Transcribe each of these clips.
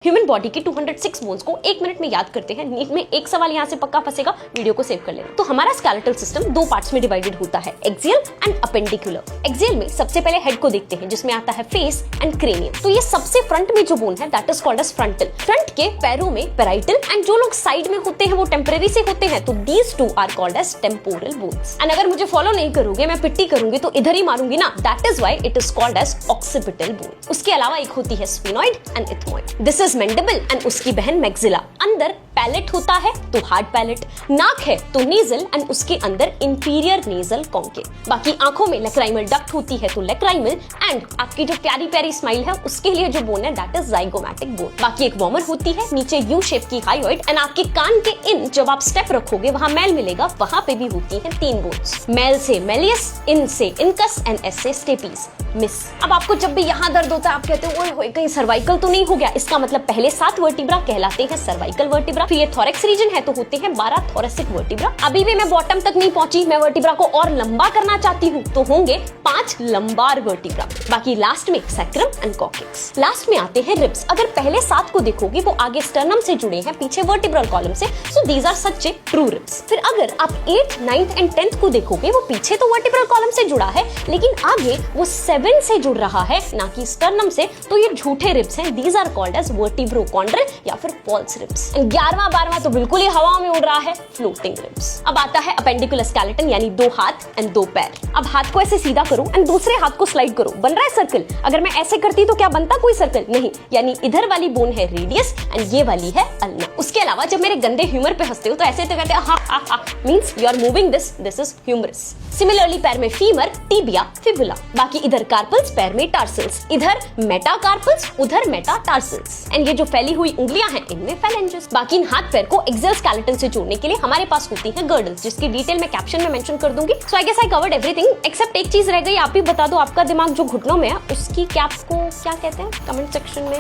Human body के 206 bones को 1 minute में याद करते हैं। नींद में एक सवाल यहाँ से पक्का फंसेगा, वीडियो को सेव कर लेना। तो हमारा स्केलेटल सिस्टम 2 पार्ट्स में डिवाइडेड होता है, एक्सियल एंड अपेंडिकुलर। एक्सियल में सबसे पहले हेड को देखते हैं, जिसमें आता है फेस एंड क्रेनियम। तो ये सबसे फ्रंट में जो बोन है that is called as frontal. Front के पैरों में पैराइटल एंड जो लोग साइड में होते हैं वो टेम्परेरी से होते हैं, तो these two are called as temporal bones. And अगर मुझे फॉलो नहीं करोगे, मैं पिट्टी करूंगी तो इधर ही मारूंगी ना, that is why it is called as occipital bone. उसके अलावा एक होती है sphenoid and ethmoid. This is mandible and उसकी बहन मैक्सिला। अंदर पैलेट होता है तो हार्ड पैलेट, नाक है तो नेजल एंड उसके अंदर इंफीरियर नेजल कॉन्केव। बाकी आंखों में लैक्राइमल डक्ट होती है तो लैक्राइमल, एंड आपकी जो प्यारी प्यारी स्माइल है उसके लिए जो बोन है दैट इज जाइगोमैटिक बोन। बाकी एक वॉर्मर होती है, नीचे यू शेप की हाइयोइड, एंड आपके कान के इन जब आप स्टेप रखोगे वहां मैल मिलेगा, वहां पे भी होती है 3 बोन्स। मैल से मेलियस, इन से इनकस एंड एस से स्टेपीज मिस। अब आपको जब भी यहाँ दर्द होता है आप कहते हो ओए होए कहीं सर्वाइकल तो नहीं हो गया, इसका मतलब पहले 7 वर्टिब्रा कहलाते हैं सर्वाइकल वर्टिब्रा। फिर ये थोरैक्स रीजन है तो होते हैं 12 थोरेसिक वर्टिब्रा। अभी भी मैं बॉटम तक नहीं पहुंची, मैं वर्टिब्रा को और लंबा करना चाहती हूँ तो होंगे 5 लंबार वर्टिब्रा। बाकी लास्ट में सैक्रम एंड कॉक्सिक्स। लास्ट में आते हैं रिब्स। अगर पहले 7 को देखोगे वो आगे स्टर्नम से जुड़े हैं, पीछे वर्टिब्रल कॉलम से, so these are such a true ribs. फिर अगर आप 8th, 9th एंड 10th को देखोगे वो पीछे तो वर्टिब्रल कॉलम से जुड़ा है लेकिन आगे वो 7 से जुड़ रहा है ना कि स्टर्नम से, तो ये झूठे रिब्स हैं। दीज आर कॉल्ड एज वर्टिब्रोकॉन्ड्रल या फिर फॉल्स रिब्स। 11वां 12वां तो बिल्कुल ही हवा में उड़ रहा है, फ्लोटिंग रिब्स। अब आता है अपेंडिकुलर स्केलेटन यानी 2 हाथ एंड 2 पैर। अब हाथ को ऐसे सीधा करो एंड दूसरे हाथ को स्लाइड करो, बन रहा है सर्कल। अगर मैं ऐसे करती तो क्या बनता कोई सर्कल नहीं, यानी इधर वाली बोन है रेडियस एंड ये वाली है अल्ना। उसके अलावा जब मेरे गंदे ह्यूमर पे हंसते हो तो ऐसे तो कहते हैं हा हा हा, means you are moving this is humerus. Similarly पैर में फीमर, टिबिया, फिबुला। बाकी इधर कार्पल्स, पैर में टार्सल्स, इधर मेटाकार्पल्स, उधर मेटाटार्सल्स। एंड ये जो फैली हुई उंगलियां हैं इनमें फेलेंजेस। बाकी इन हाथ पैर को एक्सियल स्केलेटन से जोड़ने के लिए हमारे पास होती हैं गर्डल्स, जिसकी डिटेल मैं कैप्शन में मेंशन कर दूंगी। So I guess I covered everything except एक चीज रह गई, आप ही बता दो आपका दिमाग जो घुटनों में है उसकी कैप को क्या कहते हैं, कमेंट सेक्शन में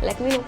लेट मी नो।